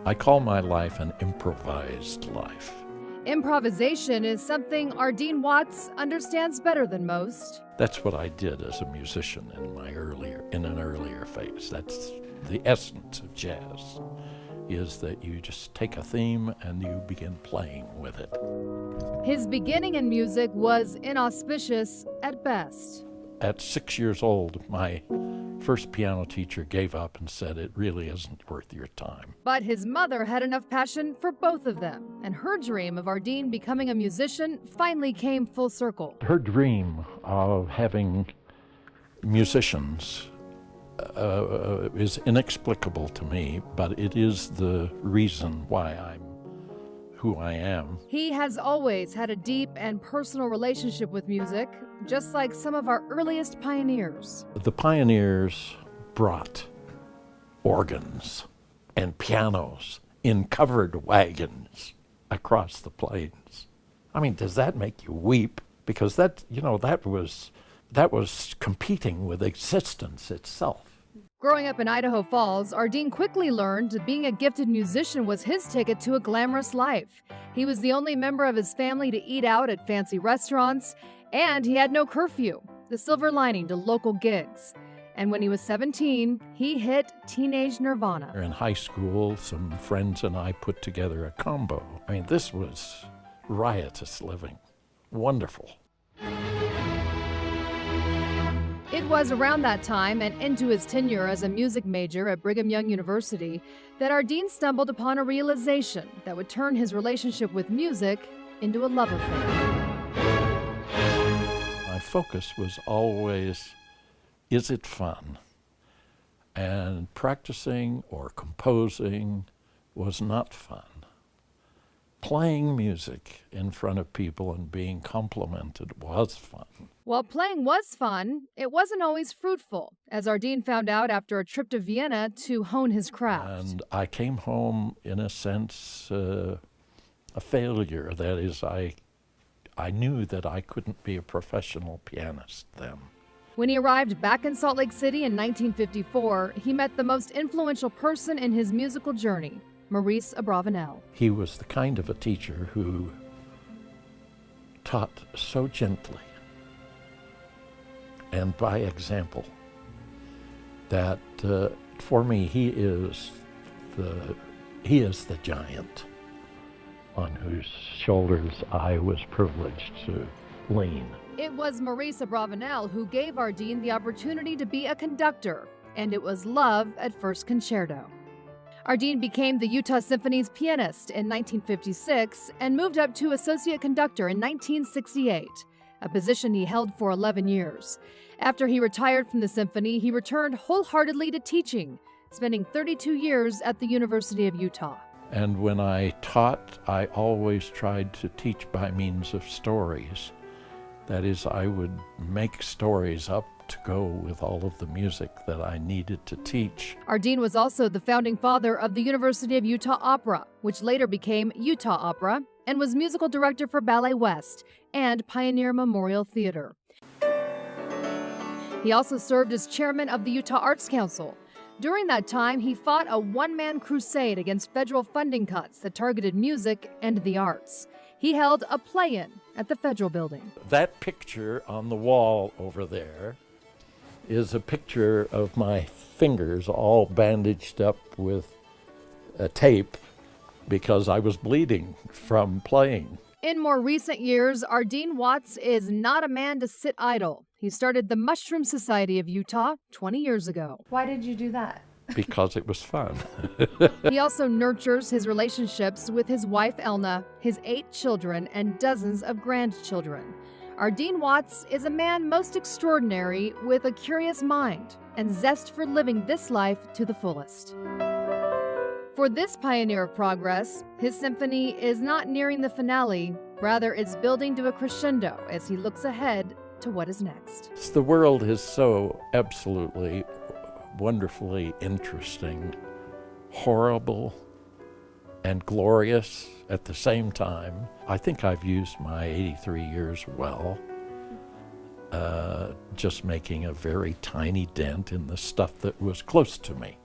I call my life an improvised life. Improvisation is something Ardean Watts understands better than most. That's what I did as a musician in an earlier phase. That's the essence of jazz, is that you just take a theme and you begin playing with it. His beginning in music was inauspicious at best. At 6 years old, my first piano teacher gave up and said it really isn't worth your time. But his mother had enough passion for both of them, and her dream of Ardean becoming a musician finally came full circle. Her dream of having musicians is inexplicable to me, but it is the reason why I'm who I am. He has always had a deep and personal relationship with music, just like some of our earliest pioneers. The pioneers brought organs and pianos in covered wagons across the plains. I mean, does that make you weep? Because that was competing with existence itself. Growing up in Idaho Falls, Ardean quickly learned that being a gifted musician was his ticket to a glamorous life. He was the only member of his family to eat out at fancy restaurants, and he had no curfew, the silver lining to local gigs. And when he was 17, he hit teenage nirvana. In high school, some friends and I put together a combo. I mean, this was riotous living. Wonderful. It was around that time and into his tenure as a music major at Brigham Young University that Ardean stumbled upon a realization that would turn his relationship with music into a love affair. My focus was always, is it fun? And practicing or composing was not fun. Playing music in front of people and being complimented was fun. While playing was fun, it wasn't always fruitful, as Ardean found out after a trip to Vienna to hone his craft. And I came home, in a sense, a failure. That is, I knew that I couldn't be a professional pianist then. When he arrived back in Salt Lake City in 1954, he met the most influential person in his musical journey, Maurice Abravanel. He was the kind of a teacher who taught so gently and by example that for me he is the giant on whose shoulders I was privileged to lean. It was Maurice Abravanel who gave Ardean the opportunity to be a conductor, and it was love at first concerto. Ardean became the Utah Symphony's pianist in 1956 and moved up to associate conductor in 1968, a position he held for 11 years. After he retired from the symphony, he returned wholeheartedly to teaching, spending 32 years at the University of Utah. And when I taught, I always tried to teach by means of stories. That is, I would make stories up to go with all of the music that I needed to teach. Ardean was also the founding father of the University of Utah Opera, which later became Utah Opera, and was musical director for Ballet West and Pioneer Memorial Theater. He also served as chairman of the Utah Arts Council. During that time, he fought a one-man crusade against federal funding cuts that targeted music and the arts. He held a play-in at the Federal Building. That picture on the wall over there is a picture of my fingers all bandaged up with tape because I was bleeding from playing. In more recent years, Ardean Watts is not a man to sit idle. He started the Mushroom Society of Utah 20 years ago. Why did you do that? Because it was fun. He also nurtures his relationships with his wife Elna, his 8 children, and dozens of grandchildren. Ardean Watts is a man most extraordinary with a curious mind and zest for living this life to the fullest. For this pioneer of progress, his symphony is not nearing the finale, rather it's building to a crescendo as he looks ahead to what is next. The world is so absolutely, wonderfully interesting, horrible, and glorious at the same time. I think I've used my 83 years well, just making a very tiny dent in the stuff that was close to me.